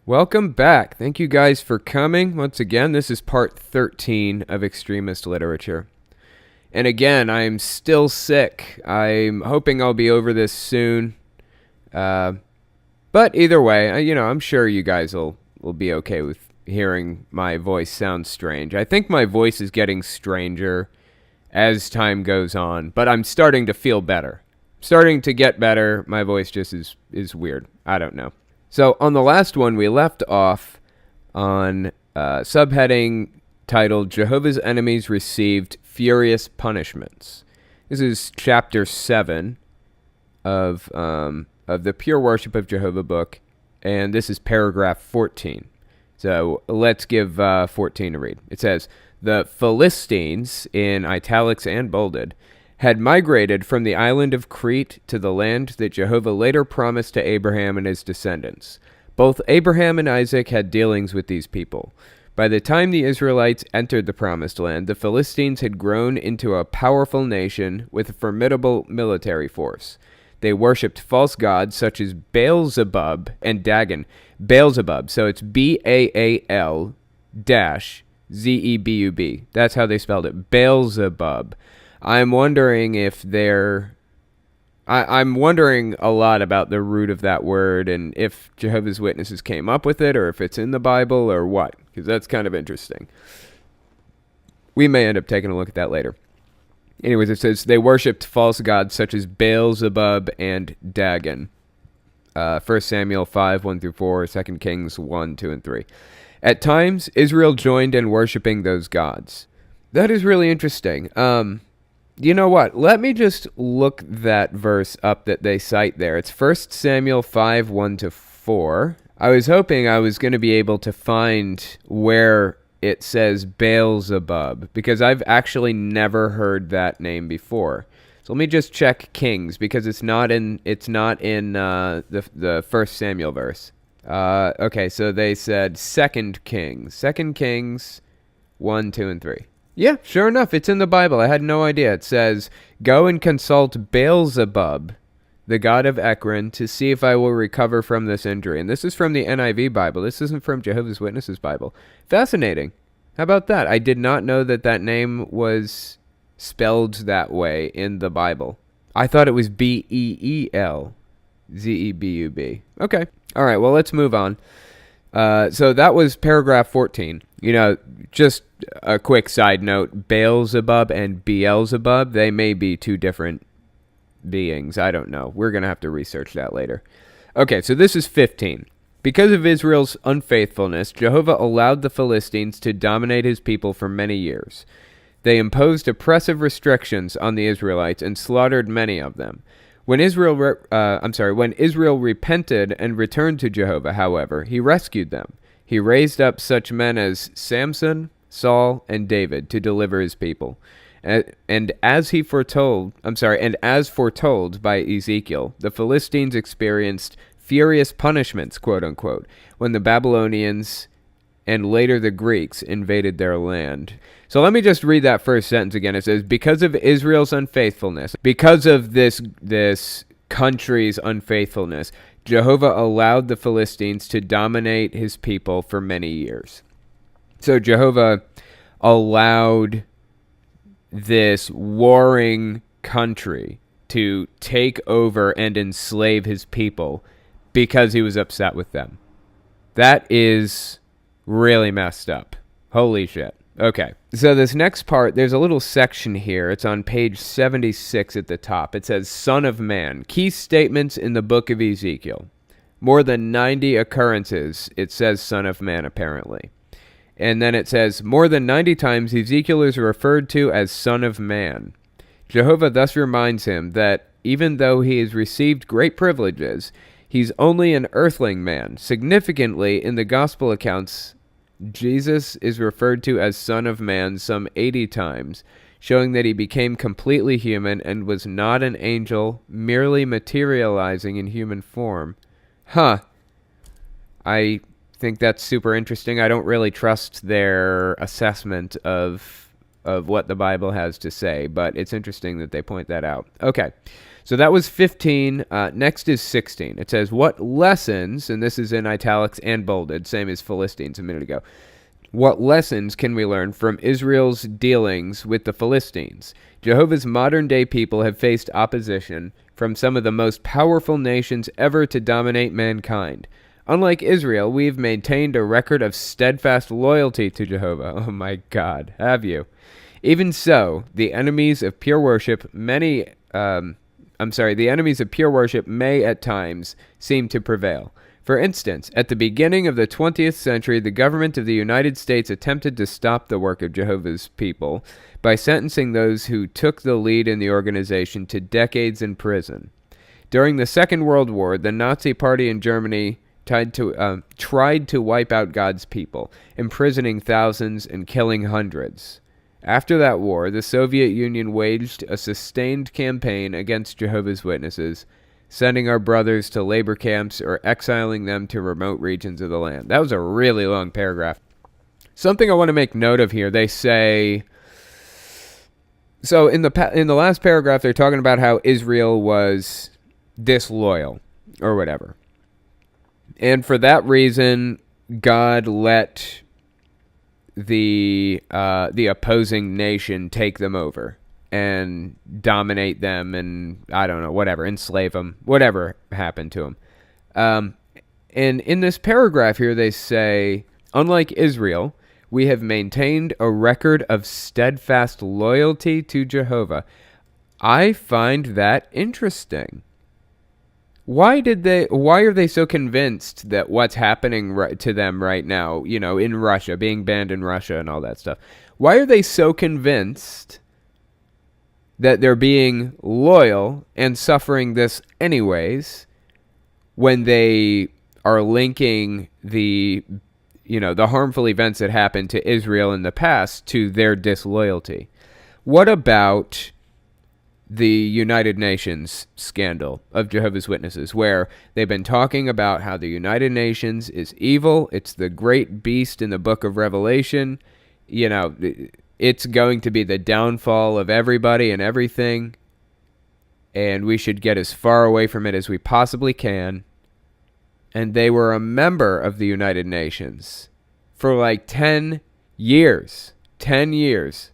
Welcome back. Thank you guys for coming. Once again, this is part 13 of Extremist Literature. And again, I'm still sick. I'm hoping I'll be over this soon. But either way, I'm sure you guys will be okay with hearing my voice sound strange. I think my voice is getting stranger as time goes on, but I'm starting to feel better. Starting to get better. My voice just is weird. I don't know. So on the last one, we left off on subheading titled Jehovah's Enemies Received Furious Punishments. This is chapter 7 of the Pure Worship of Jehovah book, and this is paragraph 14. So let's give 14 a read. It says, the Philistines, in italics and bolded, had migrated from the island of Crete to the land that Jehovah later promised to Abraham and his descendants. Both Abraham and Isaac had dealings with these people. By the time the Israelites entered the promised land, the Philistines had grown into a powerful nation with a formidable military force. They worshipped false gods such as Beelzebub and Dagon. Beelzebub, so it's Baal dash Zebub. That's how they spelled it. Beelzebub. I'm wondering if they're... I'm wondering a lot about the root of that word and if Jehovah's Witnesses came up with it or if it's in the Bible or what, because that's kind of interesting. We may end up taking a look at that later. Anyways, it says they worshipped false gods such as Beelzebub and Dagon. 1 Samuel 5, 1 through 4, 2 Kings 1, 2, and 3. At times, Israel joined in worshiping those gods. That is really interesting. You know what? Let me just look that verse up that they cite there. It's 1 Samuel 5, 1 to 4. I was hoping I was going to be able to find where it says Beelzebub, because I've actually never heard that name before. So let me just check Kings, because it's not in the 1 Samuel verse. Okay, so they said 2 Kings. 2 Kings 1, 2, and 3. Yeah, sure enough, it's in the Bible. I had no idea. It says, go and consult Beelzebub, the god of Ekron, to see if I will recover from this injury. And this is from the NIV Bible. This isn't from Jehovah's Witnesses Bible. Fascinating. How about that? I did not know that name was spelled that way in the Bible. I thought it was Beelzebub. Okay. All right, well, let's move on. So that was paragraph 14. Just a quick side note, Beelzebub and Beelzebub, they may be two different beings. I don't know. We're going to have to research that later. Okay, so this is 15. Because of Israel's unfaithfulness, Jehovah allowed the Philistines to dominate his people for many years. They imposed oppressive restrictions on the Israelites and slaughtered many of them. When Israel repented and returned to Jehovah, however, he rescued them. He raised up such men as Samson, Saul, and David to deliver his people. And as foretold by Ezekiel, the Philistines experienced furious punishments, quote unquote, when the Babylonians and later the Greeks invaded their land. So let me just read that first sentence again. It says, because of Israel's unfaithfulness, because of this country's unfaithfulness, Jehovah allowed the Philistines to dominate his people for many years. So Jehovah allowed this warring country to take over and enslave his people because he was upset with them. That is really messed up. Holy shit. Okay, so this next part, there's a little section here. It's on page 76 at the top. It says, Son of Man, key statements in the book of Ezekiel. More than 90 occurrences, it says Son of Man, apparently. And then it says, more than 90 times Ezekiel is referred to as Son of Man. Jehovah thus reminds him that even though he has received great privileges, he's only an earthling man. Significantly, in the gospel accounts, Jesus is referred to as Son of Man some 80 times, showing that he became completely human and was not an angel, merely materializing in human form. I think that's super interesting. I don't really trust their assessment of what the Bible has to say, but it's interesting that they point that out. Okay, So that was 15. Next is 16. It says, what lessons, and this is in italics and bolded, same as Philistines a minute ago. What lessons can we learn from Israel's dealings with the Philistines? Jehovah's modern-day people have faced opposition from some of the most powerful nations ever to dominate mankind. Unlike Israel, we've maintained a record of steadfast loyalty to Jehovah. Oh my God, have you? Even so, the enemies of pure worship may at times seem to prevail. For instance, at the beginning of the 20th century, the government of the United States attempted to stop the work of Jehovah's people by sentencing those who took the lead in the organization to decades in prison. During the Second World War, the Nazi Party in Germany tried to wipe out God's people, imprisoning thousands and killing hundreds. After that war, the Soviet Union waged a sustained campaign against Jehovah's Witnesses, sending our brothers to labor camps or exiling them to remote regions of the land. That was a really long paragraph. Something I want to make note of here, they say... So in the last paragraph, they're talking about how Israel was disloyal, or whatever. And for that reason, God let the opposing nation take them over and dominate them and, I don't know, whatever, enslave them, whatever happened to them. And in this paragraph here, they say, unlike Israel, we have maintained a record of steadfast loyalty to Jehovah. I find that interesting. Why are they so convinced that what's happening to them right now, in Russia, being banned in Russia and all that stuff, why are they so convinced that they're being loyal and suffering this anyways when they are linking the harmful events that happened to Israel in the past to their disloyalty? What about the United Nations scandal of Jehovah's Witnesses, where they've been talking about how the United Nations is evil, it's the great beast in the book of Revelation, it's going to be the downfall of everybody and everything, and we should get as far away from it as we possibly can. And they were a member of the United Nations for like 10 years. 10 years.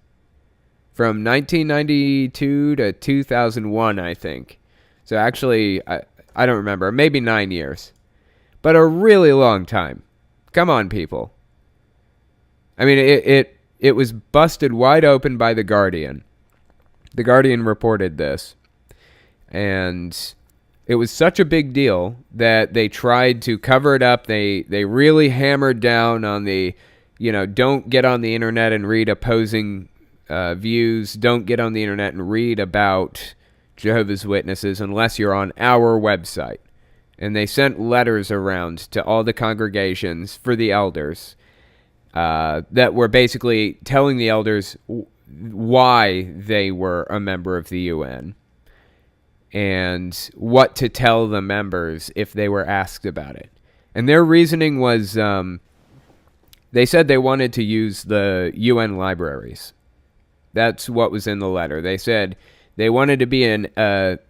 From 1992 to 2001, I think. So actually, I don't remember. Maybe 9 years. But a really long time. Come on, people. I mean, it was busted wide open by The Guardian. The Guardian reported this. And it was such a big deal that they tried to cover it up. They really hammered down on the, don't get on the internet and read opposing views. Don't get on the internet and read about Jehovah's Witnesses unless you're on our website. And they sent letters around to all the congregations for the elders that were basically telling the elders why they were a member of the UN and what to tell the members if they were asked about it. And their reasoning was they said they wanted to use the UN libraries. That's what was in the letter. They said they wanted to be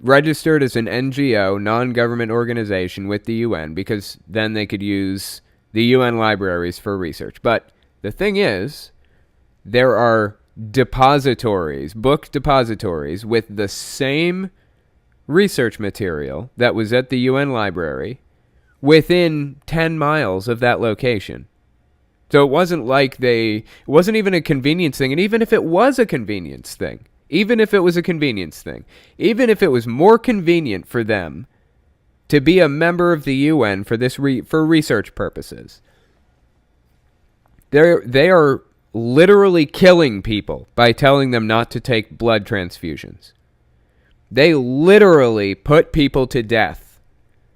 registered as an NGO, non-government organization with the UN, because then they could use the UN libraries for research. But the thing is, there are depositories, book depositories, with the same research material that was at the UN library within 10 miles of that location. So it wasn't like it wasn't even a convenience thing. And even if it was a convenience thing, even if it was more convenient for them to be a member of the UN for research purposes, they are literally killing people by telling them not to take blood transfusions. They literally put people to death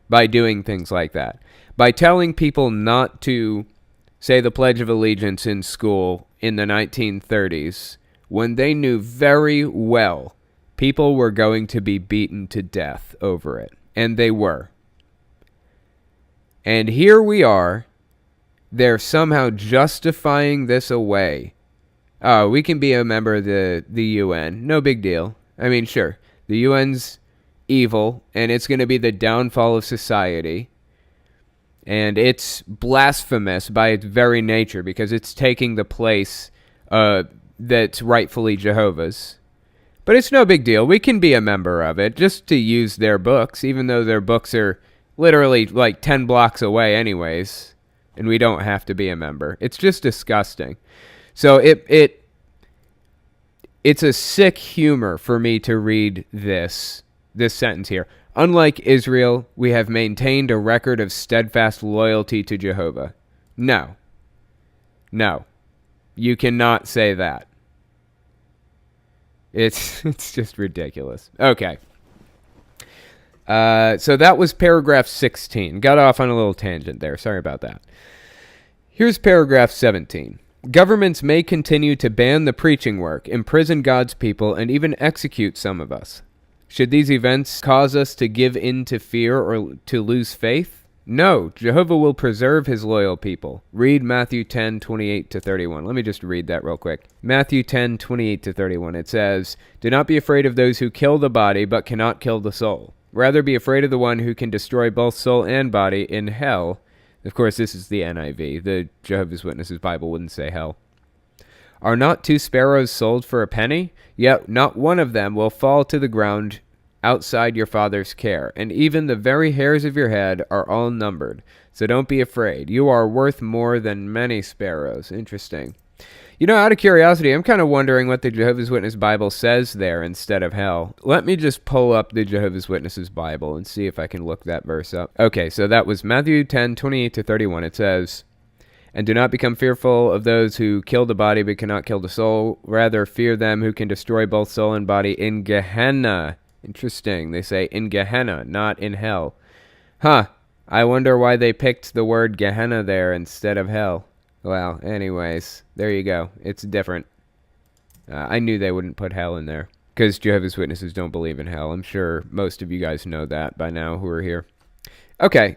by doing things like that. By telling people not to say the Pledge of Allegiance in school in the 1930s, when they knew very well people were going to be beaten to death over it. And they were. And here we are. They're somehow justifying this away. We can be a member of the UN. No big deal. I mean, sure. The UN's evil, and it's going to be the downfall of society. And it's blasphemous by its very nature because it's taking the place that's rightfully Jehovah's. But it's no big deal. We can be a member of it just to use their books, even though their books are literally like 10 blocks away anyways, and we don't have to be a member. It's just disgusting. So it's a sick humor for me to read this sentence here. Unlike Israel, we have maintained a record of steadfast loyalty to Jehovah. No. You cannot say that. It's just ridiculous. Okay. So that was paragraph 16. Got off on a little tangent there. Sorry about that. Here's paragraph 17. Governments may continue to ban the preaching work, imprison God's people, and even execute some of us. Should these events cause us to give in to fear or to lose faith? No, Jehovah will preserve his loyal people. Read Matthew 10:28-31. Let me just read that real quick. Matthew 10:28-31. It says, "Do not be afraid of those who kill the body but cannot kill the soul. Rather be afraid of the one who can destroy both soul and body in hell." Of course, this is the NIV. The Jehovah's Witnesses Bible wouldn't say hell. "Are not 2 sparrows sold for a penny? Yet not one of them will fall to the ground outside your Father's care, and even the very hairs of your head are all numbered. So don't be afraid. You are worth more than many sparrows." Interesting. You know, out of curiosity, I'm kind of wondering what the Jehovah's Witness Bible says there instead of hell. Let me just pull up the Jehovah's Witnesses Bible and see if I can look that verse up. Okay, so that was Matthew 10:28-31. It says, "And do not become fearful of those who kill the body but cannot kill the soul. Rather fear them who can destroy both soul and body in Gehenna." Interesting. They say in Gehenna, not in hell. Huh. I wonder why they picked the word Gehenna there instead of hell. Well, anyways, there you go. It's different. I knew they wouldn't put hell in there because Jehovah's Witnesses don't believe in hell. I'm sure most of you guys know that by now who are here. Okay,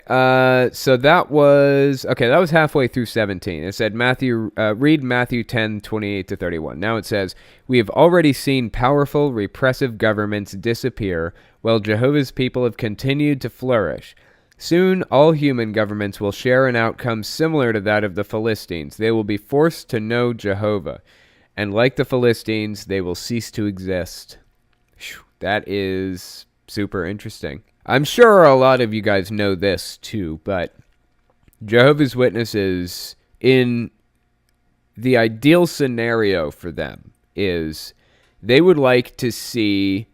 so that was halfway through 17. It said read Matthew 10:28-31. Now it says, "We have already seen powerful, repressive governments disappear, while Jehovah's people have continued to flourish. Soon, all human governments will share an outcome similar to that of the Philistines. They will be forced to know Jehovah, and like the Philistines, they will cease to exist." Whew, that is super interesting. I'm sure a lot of you guys know this too, but Jehovah's Witnesses, in the ideal scenario for them, is they would like to see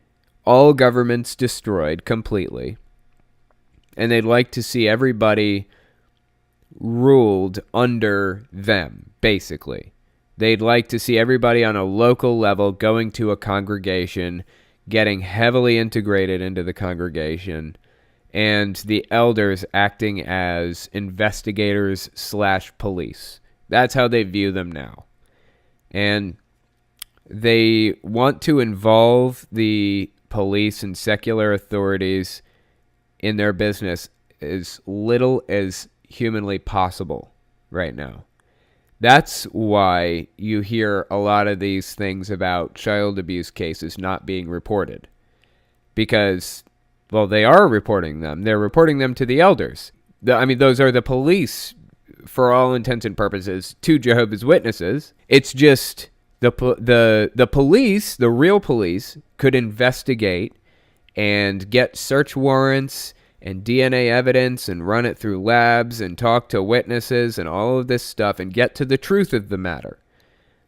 all governments destroyed completely, and they'd like to see everybody ruled under them, basically. They'd like to see everybody on a local level going to a congregation, getting heavily integrated into the congregation, and the elders acting as investigators/police. That's how they view them now. And they want to involve the police and secular authorities in their business as little as humanly possible right now. That's why you hear a lot of these things about child abuse cases not being reported. Because, well, they are reporting them. They're reporting them to the elders. Those are the police, for all intents and purposes, to Jehovah's Witnesses. It's just the police, the real police, could investigate and get search warrants and DNA evidence and run it through labs and talk to witnesses and all of this stuff and get to the truth of the matter.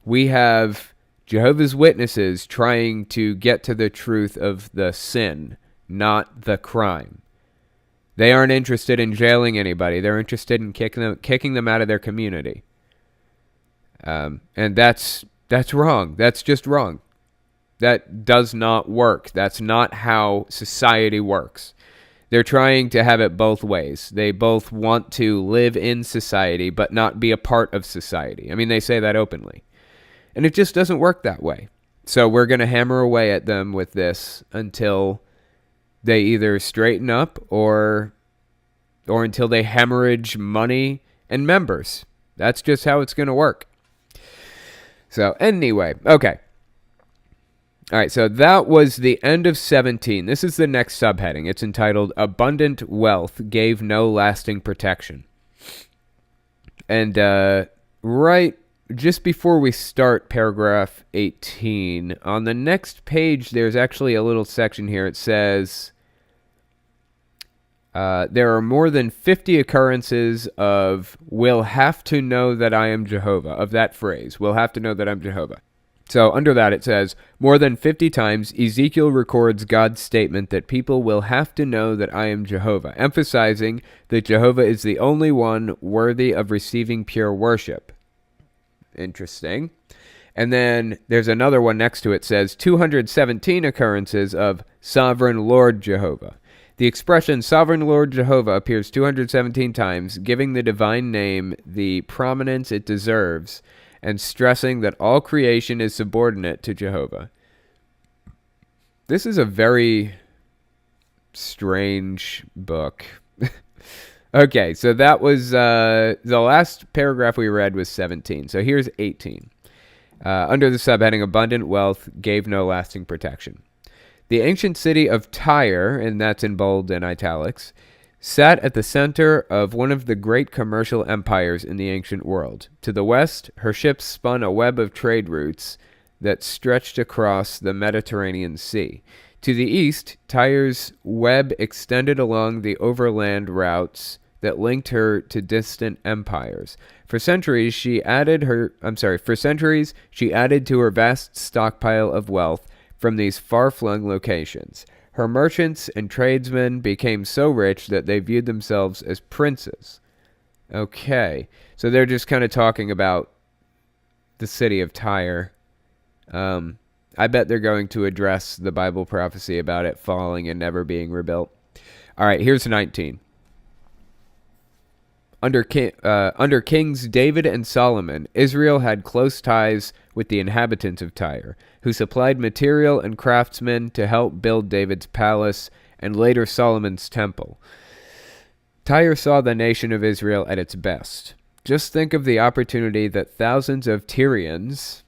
We have Jehovah's Witnesses trying to get to the truth of the sin, not the crime. They aren't interested in jailing anybody. They're interested in kicking them out of their community. And that's wrong. That's just wrong. That does not work. That's not how society works. They're trying to have it both ways. They both want to live in society, but not be a part of society. They say that openly. And it just doesn't work that way. So we're going to hammer away at them with this until they either straighten up or until they hemorrhage money and members. That's just how it's going to work. So anyway, okay. All right, so that was the end of 17. This is the next subheading. It's entitled Abundant Wealth Gave No Lasting Protection. And right just before we start paragraph 18, on the next page, there's actually a little section here. It says, there are more than 50 occurrences of "will have to know that I am Jehovah," of that phrase, "will have to know that I'm Jehovah." So under that it says, more than 50 times Ezekiel records God's statement that people will have to know that I am Jehovah, emphasizing that Jehovah is the only one worthy of receiving pure worship. Interesting. And then there's another one next to it, says 217 occurrences of Sovereign Lord Jehovah. The expression Sovereign Lord Jehovah appears 217 times, giving the divine name the prominence it deserves, and stressing that all creation is subordinate to Jehovah. This is a very strange book. Okay, so that was the last paragraph we read was 17. So here's 18. Under the subheading, Abundant Wealth Gave No Lasting Protection. The ancient city of Tyre, and that's in bold and italics, sat at the center of one of the great commercial empires in the ancient world. To the west, her ships spun a web of trade routes that stretched across the Mediterranean Sea. To the east, Tyre's web extended along the overland routes that linked her to distant empires. For centuries, she added to her vast stockpile of wealth from these far-flung locations. Her merchants and tradesmen became so rich that they viewed themselves as princes. Okay, so they're just kind of talking about the city of Tyre. I bet they're going to address the Bible prophecy about it falling and never being rebuilt. All right, here's 19. Under kings David and Solomon, Israel had close ties with the inhabitants of Tyre, who supplied material and craftsmen to help build David's palace and later Solomon's temple. Tyre saw the nation of Israel at its best. Just think of the opportunity that thousands of Tyrians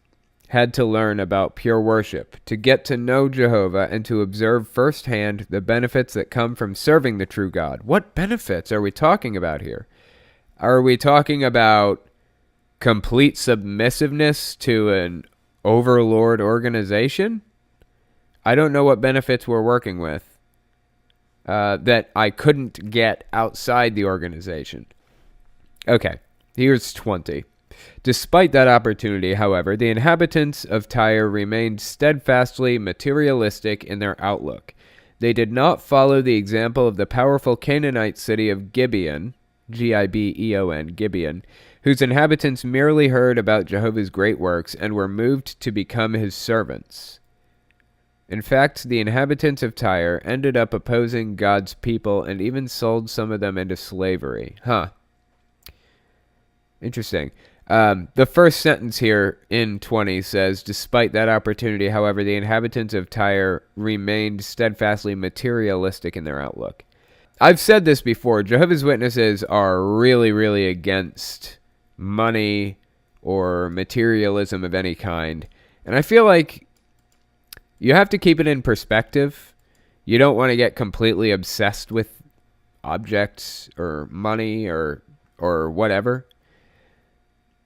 had to learn about pure worship, to get to know Jehovah, and to observe firsthand the benefits that come from serving the true God. What benefits are we talking about here? Are we talking about complete submissiveness to an overlord organization? I don't know what benefits we're working with that I couldn't get outside the organization. Okay, here's 20. Despite that opportunity, however, the inhabitants of Tyre remained steadfastly materialistic in their outlook. They did not follow the example of the powerful Canaanite city of Gibeon, Gibeon, Gibeon, whose inhabitants merely heard about Jehovah's great works and were moved to become his servants. In fact, the inhabitants of Tyre ended up opposing God's people and even sold some of them into slavery. Interesting. The first sentence here in 20 says, despite that opportunity, however, the inhabitants of Tyre remained steadfastly materialistic in their outlook. I've said this before. Jehovah's Witnesses are really, really against money or materialism of any kind. And I feel like you have to keep it in perspective. You don't want to get completely obsessed with objects or money or whatever.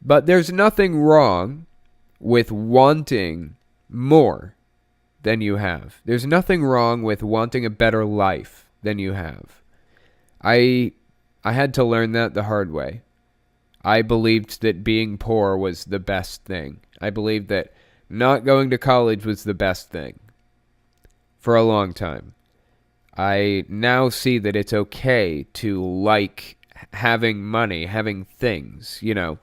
But there's nothing wrong with wanting more than you have. There's nothing wrong with wanting a better life than you have. I had to learn that the hard way. I believed that being poor was the best thing. I believed that not going to college was the best thing for a long time. I now see that it's okay to like having money, having things, you know.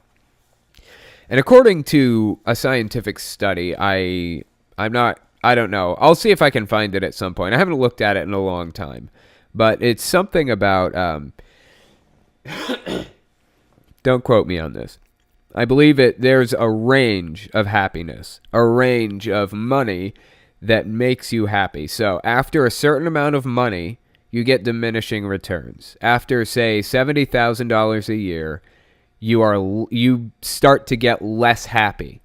And according to a scientific study, I don't know. I'll see if I can find it at some point. I haven't looked at it in a long time. But it's something about, don't quote me on this. I believe there's a range of happiness, a range of money that makes you happy. So after a certain amount of money, you get diminishing returns. After, say, $70,000 a year, you start to get less happy.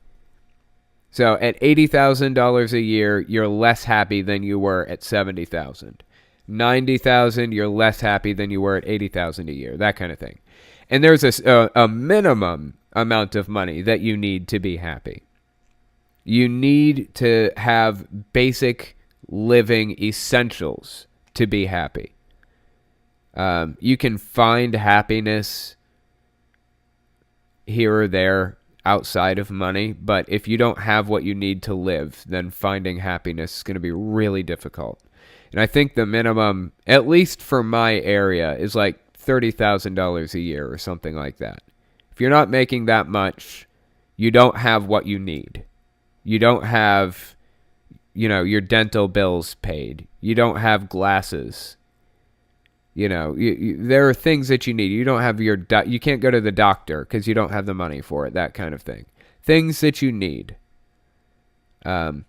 So at $80,000 a year, you're less happy than you were at $70,000. $90,000, you're less happy than you were at $80,000 a year. That kind of thing. And there's a minimum amount of money that you need to be happy. You need to have basic living essentials to be happy. You can find happiness here or there outside of money, but if you don't have what you need to live, then finding happiness is going to be really difficult. And I think the minimum, at least for my area, is like $30,000 a year or something like that. If you're not making that much, you don't have what you need. You don't have, your dental bills paid. You don't have glasses. There are things that you need. You don't have you can't go to the doctor because you don't have the money for it, that kind of thing. Things that you need. And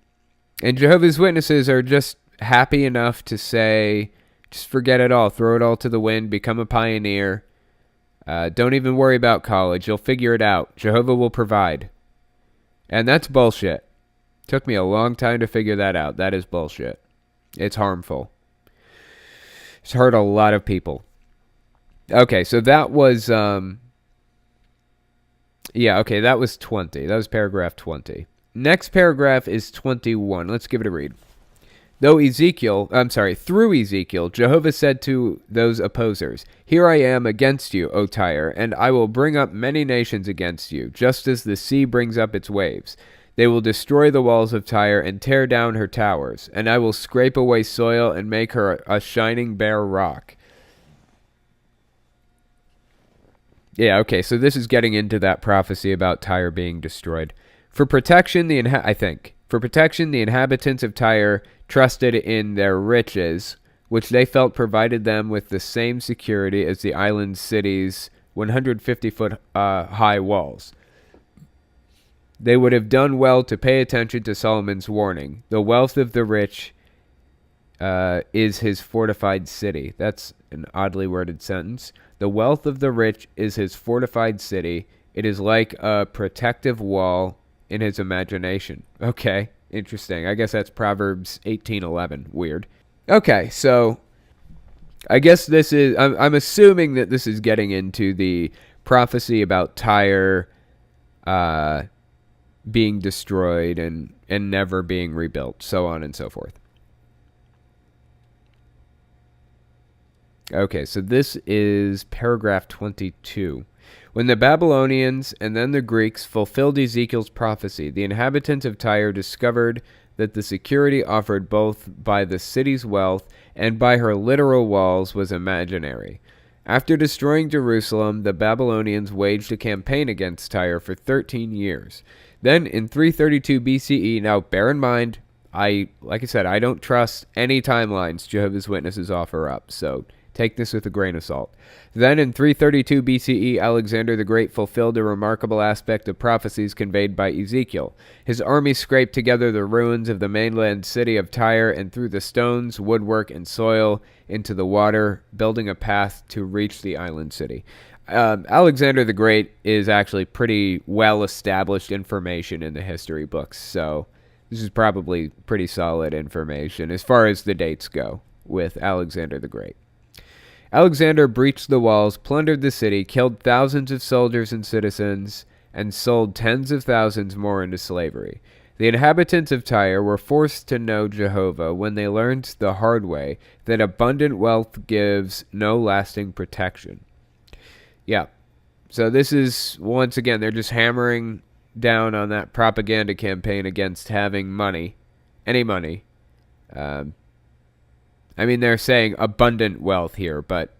Jehovah's Witnesses are just happy enough to say, just forget it all, throw it all to the wind, become a pioneer. Don't even worry about college. You'll figure it out. Jehovah will provide. And that's bullshit. Took me a long time to figure that out. That is bullshit. It's harmful. It's hurt a lot of people. Okay, so that was, that was 20. That was paragraph 20. Next paragraph is 21. Let's give it a read. Through Ezekiel, Jehovah said to those opposers, "Here I am against you, O Tyre, and I will bring up many nations against you, just as the sea brings up its waves. They will destroy the walls of Tyre and tear down her towers, and I will scrape away soil and make her a shining bare rock." Yeah, okay, so this is getting into that prophecy about Tyre being destroyed. For protection, the inhabitants of Tyre trusted in their riches, which they felt provided them with the same security as the island city's 150-foot high walls. They would have done well to pay attention to Solomon's warning. The wealth of the rich is his fortified city. That's an oddly worded sentence. The wealth of the rich is his fortified city. It is like a protective wall in his imagination. Okay, interesting. I guess that's Proverbs 18:11. Weird. Okay, so I guess this is, I'm assuming that this is getting into the prophecy about Tyre being destroyed and never being rebuilt, so on and so forth. Okay, so this is paragraph 22. When the Babylonians and then the Greeks fulfilled Ezekiel's prophecy, the inhabitants of Tyre discovered that the security offered both by the city's wealth and by her literal walls was imaginary. After destroying Jerusalem, the Babylonians waged a campaign against Tyre for 13 years. Then in 332 BCE, now bear in mind, like I said, I don't trust any timelines Jehovah's Witnesses offer up, so take this with a grain of salt. Then in 332 BCE, Alexander the Great fulfilled a remarkable aspect of prophecies conveyed by Ezekiel. His army scraped together the ruins of the mainland city of Tyre and threw the stones, woodwork, and soil into the water, building a path to reach the island city. Alexander the Great is actually pretty well-established information in the history books, so this is probably pretty solid information as far as the dates go with Alexander the Great. Alexander breached the walls, plundered the city, killed thousands of soldiers and citizens, and sold tens of thousands more into slavery. The inhabitants of Tyre were forced to know Jehovah when they learned the hard way that abundant wealth gives no lasting protection. Yeah, so this is, once again, they're just hammering down on that propaganda campaign against having money, any money. They're saying abundant wealth here, but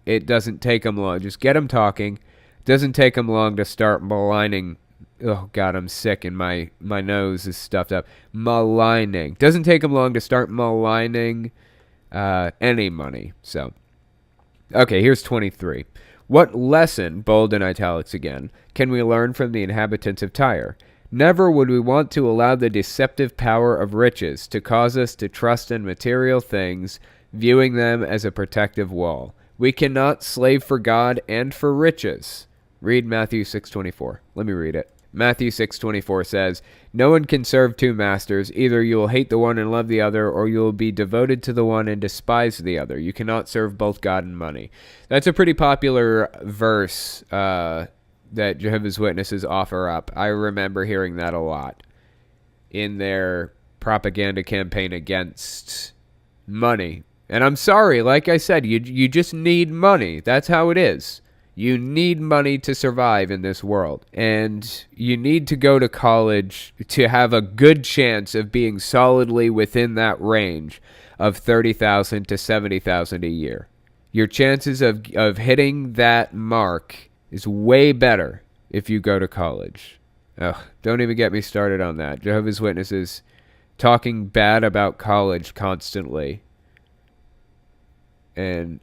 it doesn't take them long. Just get them talking. It doesn't take them long to start maligning. Oh, God, I'm sick and my nose is stuffed up. Maligning. Doesn't take them long to start maligning any money. So, okay, here's 23. What lesson, bold in italics again, can we learn from the inhabitants of Tyre? Never would we want to allow the deceptive power of riches to cause us to trust in material things, viewing them as a protective wall. We cannot slave for God and for riches. Read Matthew 6:24. Let me read it. Matthew 6:24 says, "No one can serve two masters. Either you will hate the one and love the other, or you will be devoted to the one and despise the other. You cannot serve both God and money." That's a pretty popular verse that Jehovah's Witnesses offer up. I remember hearing that a lot in their propaganda campaign against money. And I'm sorry, like I said, you just need money. That's how it is. You need money to survive in this world. And you need to go to college to have a good chance of being solidly within that range of $30,000 to $70,000 a year. Your chances of hitting that mark is way better if you go to college. Ugh, don't even get me started on that. Jehovah's Witnesses talking bad about college constantly. And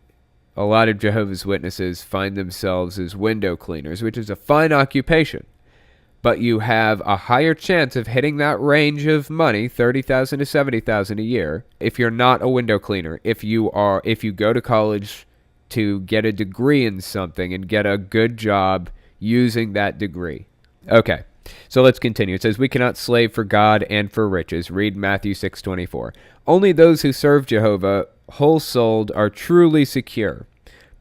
a lot of Jehovah's Witnesses find themselves as window cleaners, which is a fine occupation. But you have a higher chance of hitting that range of money, $30,000 to $70,000 a year, if you're not a window cleaner. If you go to college to get a degree in something and get a good job using that degree. Okay, so let's continue. It says, "We cannot slave for God and for riches." Read Matthew 6:24. "Only those who serve Jehovah whole-souled are truly secure.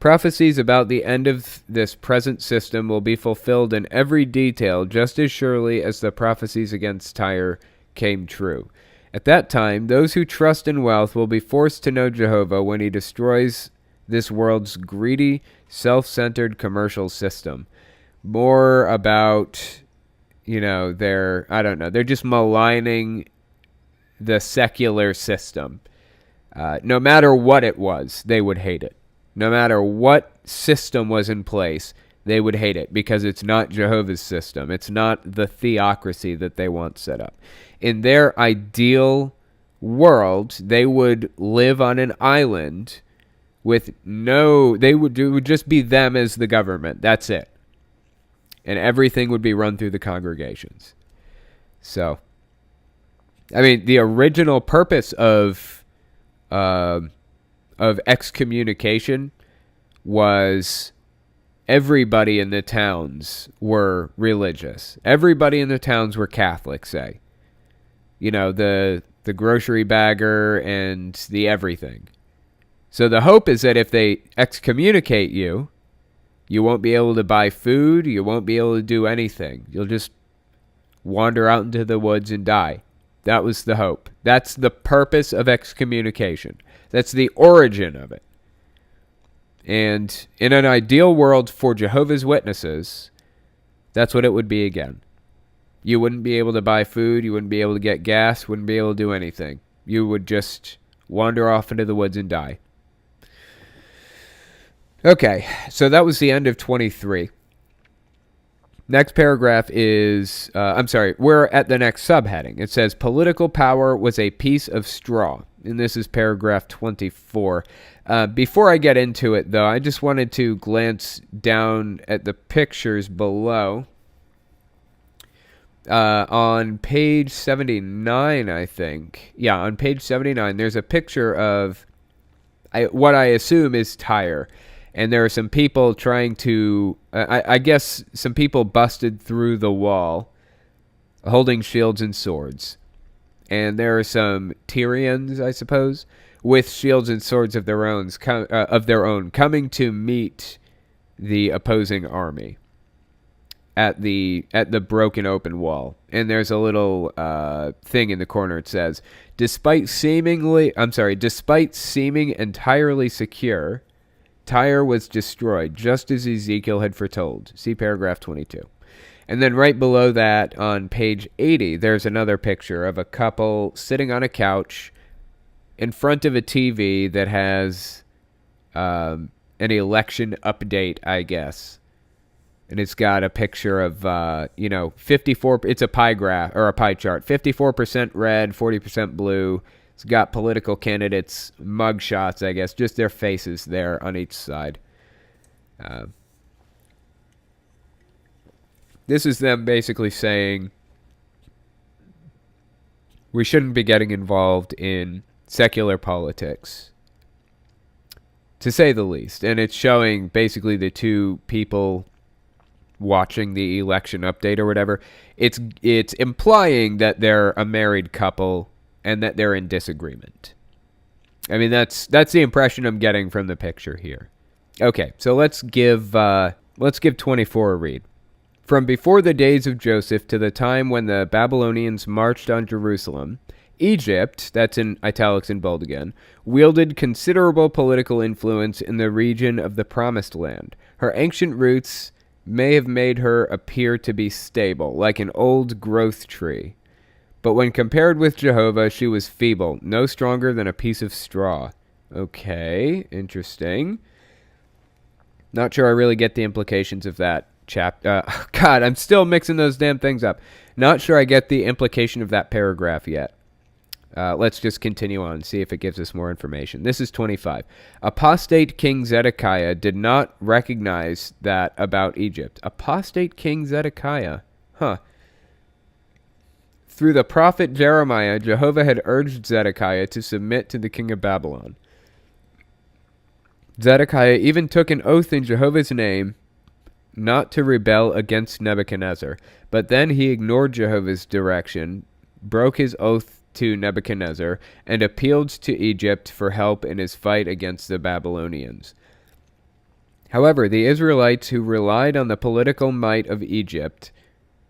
Prophecies about the end of this present system will be fulfilled in every detail, just as surely as the prophecies against Tyre came true. At that time, those who trust in wealth will be forced to know Jehovah when he destroys this world's greedy, self-centered commercial system." More about, they're just maligning the secular system. No matter what it was, they would hate it. No matter what system was in place, they would hate it because it's not Jehovah's system. It's not the theocracy that they want set up. In their ideal world, they would live on an island with it would just be them as the government. That's it. And everything would be run through the congregations. So, the original purpose of excommunication was everybody in the towns were religious. Everybody in the towns were Catholic, say. The grocery bagger and the everything. So the hope is that if they excommunicate you, you won't be able to buy food, you won't be able to do anything. You'll just wander out into the woods and die. That was the hope. That's the purpose of excommunication. That's the origin of it. And in an ideal world for Jehovah's Witnesses, that's what it would be again. You wouldn't be able to buy food, you wouldn't be able to get gas, wouldn't be able to do anything. You would just wander off into the woods and die. Okay, so that was the end of 23. Next paragraph is, we're at the next subheading. It says, "Political power was a piece of straw." And this is paragraph 24. Before I get into it, though, I just wanted to glance down at the pictures below. On page 79, I think. Yeah, on page 79, there's a picture of what I assume is Tyre. And there are some people trying to, I guess some people busted through the wall holding shields and swords. And there are some Tyrians, I suppose, with shields and swords of their own coming to meet the opposing army at the broken open wall. And there's a little thing in the corner. It says, despite seeming entirely secure, Tyre was destroyed, just as Ezekiel had foretold. See paragraph 22. And then right below that, on page 80, there's another picture of a couple sitting on a couch in front of a TV that has an election update, I guess. And it's got a picture of, 54, it's a pie graph, or a pie chart. 54% red, 40% blue. It's got political candidates' mug shots, I guess, just their faces there on each side. This is them basically saying we shouldn't be getting involved in secular politics, to say the least. And it's showing basically the two people watching the election update or whatever, it's implying that they're a married couple and that they're in disagreement. I mean, that's the impression I'm getting from the picture here. Okay, so let's give 24 a read. From before the days of Joseph to the time when the Babylonians marched on Jerusalem, Egypt, that's in italics and bold again, wielded considerable political influence in the region of the Promised Land. Her ancient roots may have made her appear to be stable, like an old growth tree. But when compared with Jehovah, she was feeble, no stronger than a piece of straw. Okay, interesting. Not sure I really get the implications of that God, I'm still mixing those damn things up. Not sure I get the implication of that paragraph yet. Let's just continue on and see if it gives us more information. This is 25. Apostate King Zedekiah did not recognize that about Egypt. Apostate King Zedekiah. Huh. Through the prophet Jeremiah, Jehovah had urged Zedekiah to submit to the king of Babylon. Zedekiah even took an oath in Jehovah's name not to rebel against Nebuchadnezzar. But then he ignored Jehovah's direction, broke his oath to Nebuchadnezzar, and appealed to Egypt for help in his fight against the Babylonians. However, the Israelites who relied on the political might of Egypt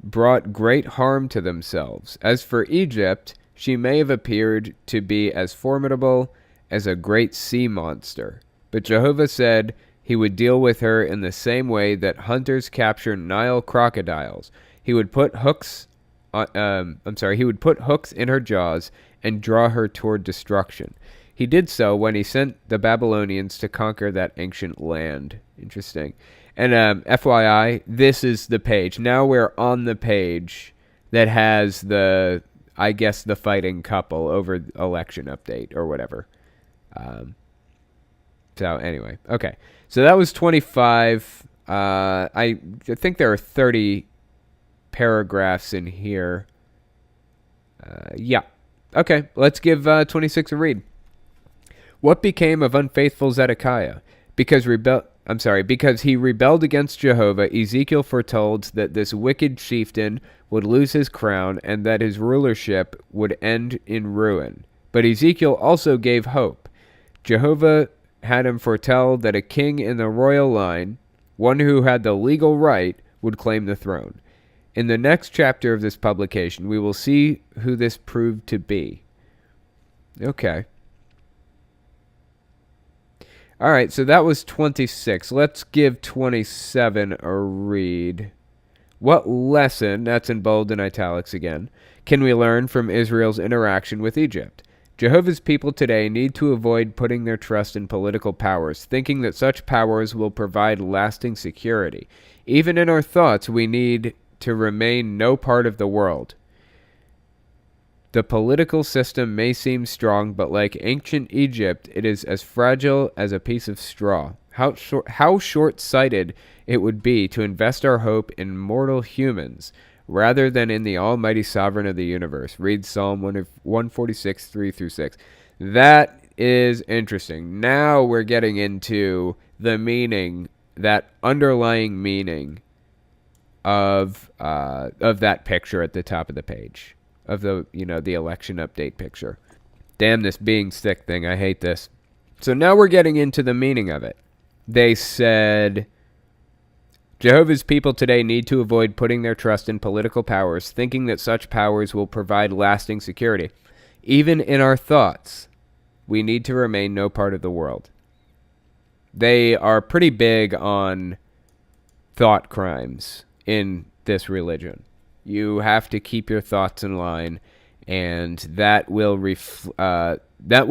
brought great harm to themselves. As for Egypt, she may have appeared to be as formidable as a great sea monster. But Jehovah said he would deal with her in the same way that hunters capture Nile crocodiles. He would put hooks in her jaws and draw her toward destruction. He did so when he sent the Babylonians to conquer that ancient land. Interesting. And FYI, this is the page. Now we're on the page that has the fighting couple over election update or whatever. So anyway, okay. So that was 25. I think there are 30 paragraphs in here. Yeah. Okay, let's give 26 a read. What became of unfaithful Zedekiah? Because he rebelled against Jehovah, Ezekiel foretold that this wicked chieftain would lose his crown and that his rulership would end in ruin. But Ezekiel also gave hope. Jehovah had him foretell that a king in the royal line, one who had the legal right, would claim the throne. In the next chapter of this publication, we will see who this proved to be. Okay. All right, so that was 26. Let's give 27 a read. What lesson, that's in bold and italics again, can we learn from Israel's interaction with Egypt? Jehovah's people today need to avoid putting their trust in political powers, thinking that such powers will provide lasting security. Even in our thoughts, we need to remain no part of the world. The political system may seem strong, but like ancient Egypt, it is as fragile as a piece of straw. How short-sighted it would be to invest our hope in mortal humans rather than in the almighty sovereign of the universe. Read Psalm 146, 3 through 6. That is interesting. Now we're getting into the meaning, that underlying meaning of that picture at the top of the page, of the election update picture. Damn this being sick thing. I hate this. So now we're getting into the meaning of it. They said, Jehovah's people today need to avoid putting their trust in political powers, thinking that such powers will provide lasting security. Even in our thoughts, we need to remain no part of the world. They are pretty big on thought crimes in this religion. You have to keep your thoughts in line, and that will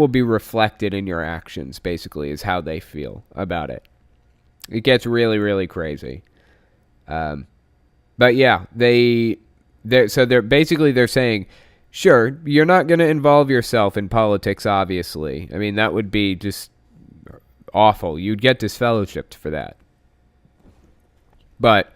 be reflected in your actions, basically, is how they feel about it. It gets really, really crazy. But yeah, they're saying, sure, you're not going to involve yourself in politics, obviously. I mean, that would be just awful. You'd get disfellowshipped for that. But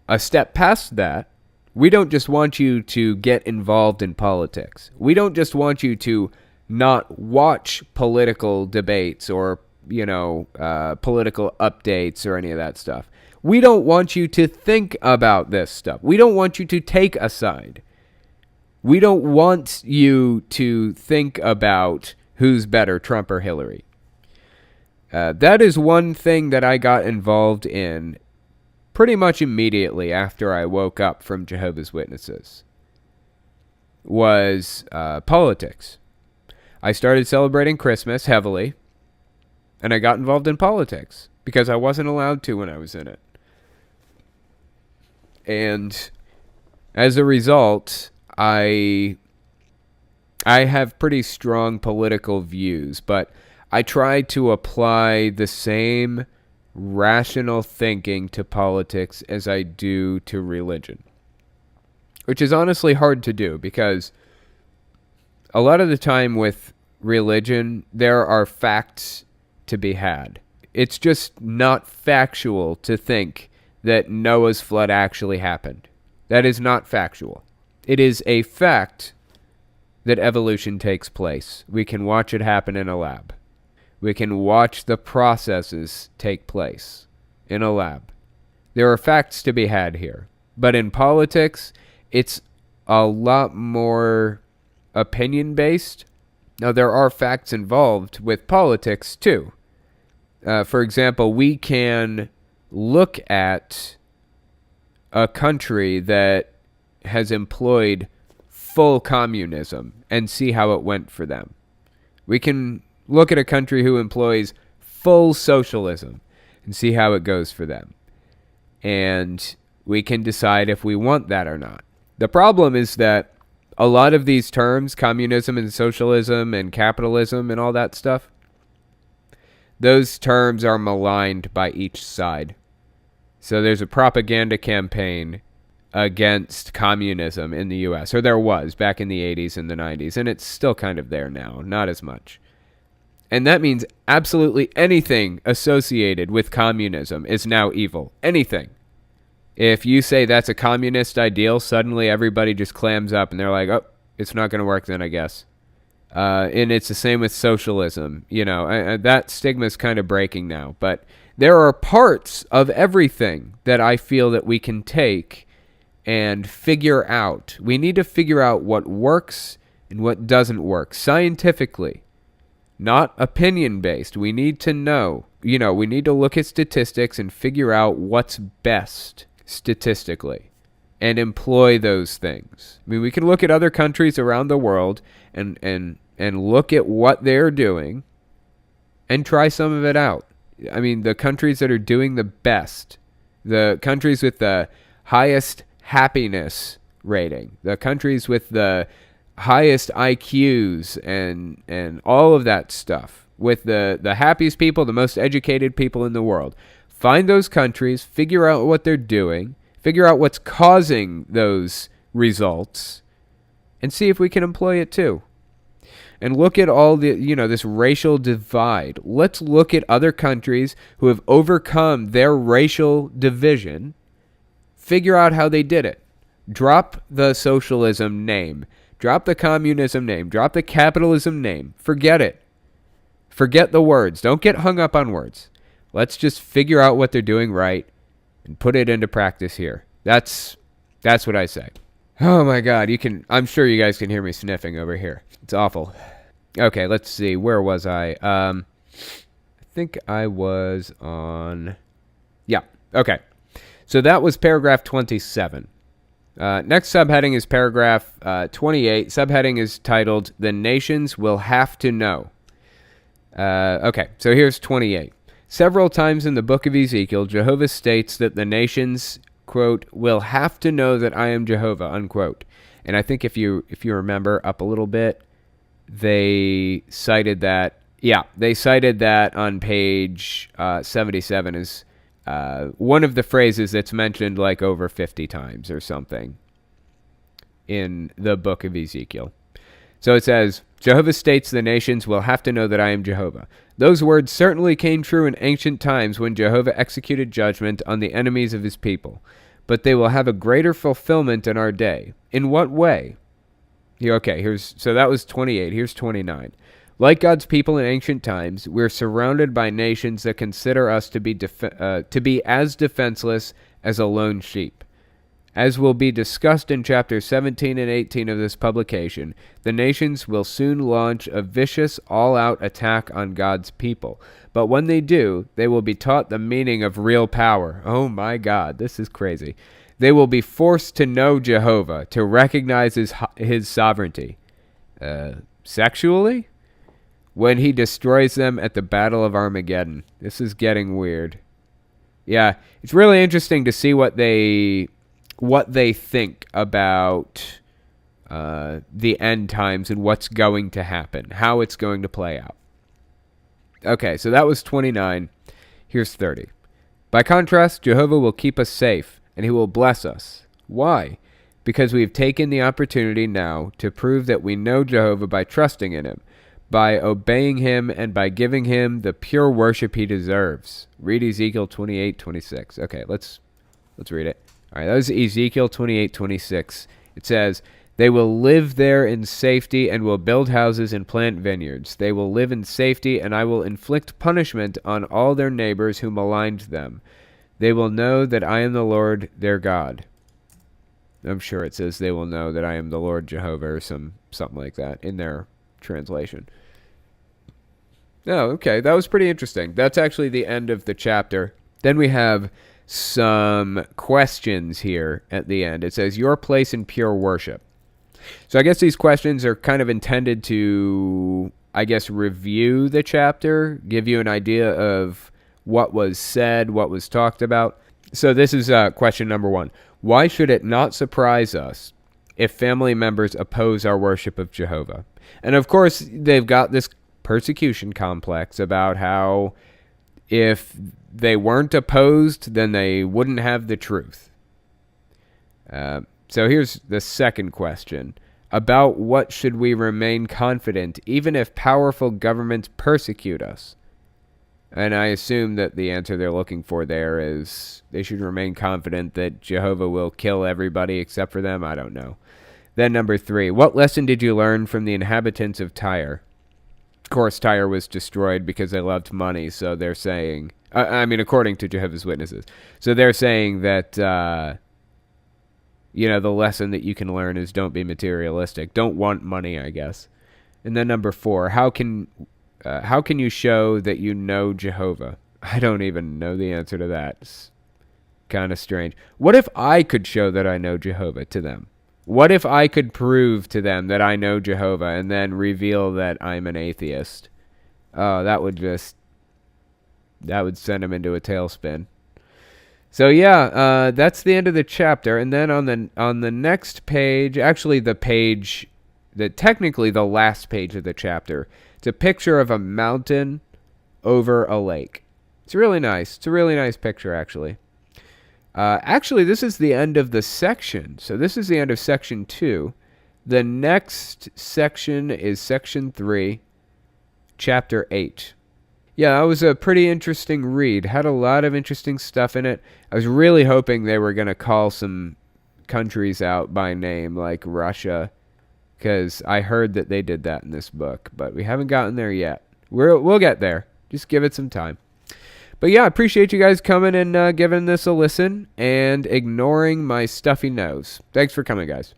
a step past that, we don't just want you to get involved in politics. We don't just want you to not watch political debates or, political updates or any of that stuff. We don't want you to think about this stuff. We don't want you to take a side. We don't want you to think about who's better, Trump or Hillary. That is one thing that I got involved in pretty much immediately after I woke up from Jehovah's Witnesses, was politics. I started celebrating Christmas heavily, and I got involved in politics because I wasn't allowed to when I was in it. And as a result, I have pretty strong political views, but I try to apply the same rational thinking to politics as I do to religion, which is honestly hard to do because a lot of the time with religion, there are facts to be had. It's just not factual to think that Noah's flood actually happened. That is not factual. It is a fact that evolution takes place. We can watch it happen in a lab. We can watch the processes take place in a lab. There are facts to be had here. But in politics, it's a lot more opinion-based. Now, there are facts involved with politics, too. For example, we can look at a country that has employed full communism and see how it went for them. We can look at a country who employs full socialism and see how it goes for them. And we can decide if we want that or not. The problem is that a lot of these terms, communism and socialism and capitalism and all that stuff, those terms are maligned by each side. So there's a propaganda campaign against communism in the U.S., or there was back in the 80s and the 90s, and it's still kind of there now, not as much. And that means absolutely anything associated with communism is now evil. Anything. If you say that's a communist ideal, suddenly everybody just clams up and they're like, oh, it's not going to work then, I guess. And it's the same with socialism. You know, that stigma is kind of breaking now. But there are parts of everything that I feel that we can take and figure out. We need to figure out what works and what doesn't work scientifically, not opinion-based. We need to know. You know, we need to look at statistics and figure out what's best statistically and employ those things. I mean, we can look at other countries around the world and look at what they're doing and try some of it out. I mean, the countries that are doing the best, the countries with the highest happiness rating, the countries with the highest IQs and all of that stuff, with the happiest people, the most educated people in the world. Find those countries, figure out what they're doing, figure out what's causing those results, and see if we can employ it too. And look at all the, this racial divide. Let's look at other countries who have overcome their racial division, figure out how they did it. Drop the socialism name. Drop the communism name. Drop the capitalism name. Forget it. Forget the words. Don't get hung up on words. Let's just figure out what they're doing right and put it into practice here. That's what I say. Oh my God, I'm sure you guys can hear me sniffing over here. It's awful. Okay, let's see. Where was I? I think I was on... Yeah, okay. So that was paragraph 27. Next subheading is paragraph 28. Subheading is titled, The Nations Will Have to Know. Okay, so here's 28. Several times in the book of Ezekiel, Jehovah states that the nations, quote, will have to know that I am Jehovah, unquote. And I think if you remember up a little bit, they cited that. Yeah, they cited that on page 77 as one of the phrases that's mentioned like over 50 times or something in the book of Ezekiel. So it says, Jehovah states the nations will have to know that I am Jehovah. Those words certainly came true in ancient times when Jehovah executed judgment on the enemies of his people. But they will have a greater fulfillment in our day. In what way? Okay, so that was 28. Here's 29. Like God's people in ancient times, we're surrounded by nations that consider us to be as defenseless as a lone sheep. As will be discussed in chapters 17 and 18 of this publication, the nations will soon launch a vicious, all-out attack on God's people. But when they do, they will be taught the meaning of real power. Oh my God, this is crazy. They will be forced to know Jehovah, to recognize his sovereignty. Sexually? When he destroys them at the Battle of Armageddon. This is getting weird. Yeah, it's really interesting to see what they think about the end times and what's going to happen, how it's going to play out. Okay, so that was 29. Here's 30. By contrast, Jehovah will keep us safe, and he will bless us. Why? Because we've taken the opportunity now to prove that we know Jehovah by trusting in him, by obeying him, and by giving him the pure worship he deserves. Read Ezekiel 28:26. Okay, let's read it. All right, that was Ezekiel 28:26. It says, "They will live there in safety and will build houses and plant vineyards. They will live in safety, and I will inflict punishment on all their neighbors who maligned them. They will know that I am the Lord their God." I'm sure it says they will know that I am the Lord Jehovah or something like that in their translation. Oh, okay, that was pretty interesting. That's actually the end of the chapter. Then we have some questions here at the end. It says, your place in pure worship. So I guess these questions are kind of intended to, review the chapter, give you an idea of what was said, what was talked about. So this is question number 1. Why should it not surprise us if family members oppose our worship of Jehovah? And of course, they've got this persecution complex about how if they weren't opposed, then they wouldn't have the truth. So here's the second question. About what should we remain confident even if powerful governments persecute us? And I assume that the answer they're looking for there is they should remain confident that Jehovah will kill everybody except for them. I don't know. Then number 3, what lesson did you learn from the inhabitants of Tyre? Of course, Tyre was destroyed because they loved money, so they're saying, according to Jehovah's Witnesses. So they're saying that, the lesson that you can learn is don't be materialistic. Don't want money, I guess. And then number 4, how can you show that you know Jehovah? I don't even know the answer to that. It's kind of strange. What if I could show that I know Jehovah to them? What if I could prove to them that I know Jehovah and then reveal that I'm an atheist? Oh, that would send them into a tailspin. So yeah, that's the end of the chapter. And then on the next page, actually technically the last page of the chapter, it's a picture of a mountain over a lake. It's really nice. It's a really nice picture, actually. This is the end of the section. So this is the end of section 2. The next section is section 3, chapter 8. Yeah, that was a pretty interesting read. Had a lot of interesting stuff in it. I was really hoping they were going to call some countries out by name, like Russia, because I heard that they did that in this book, but we haven't gotten there yet. We'll get there. Just give it some time. But yeah, I appreciate you guys coming and giving this a listen and ignoring my stuffy nose. Thanks for coming, guys.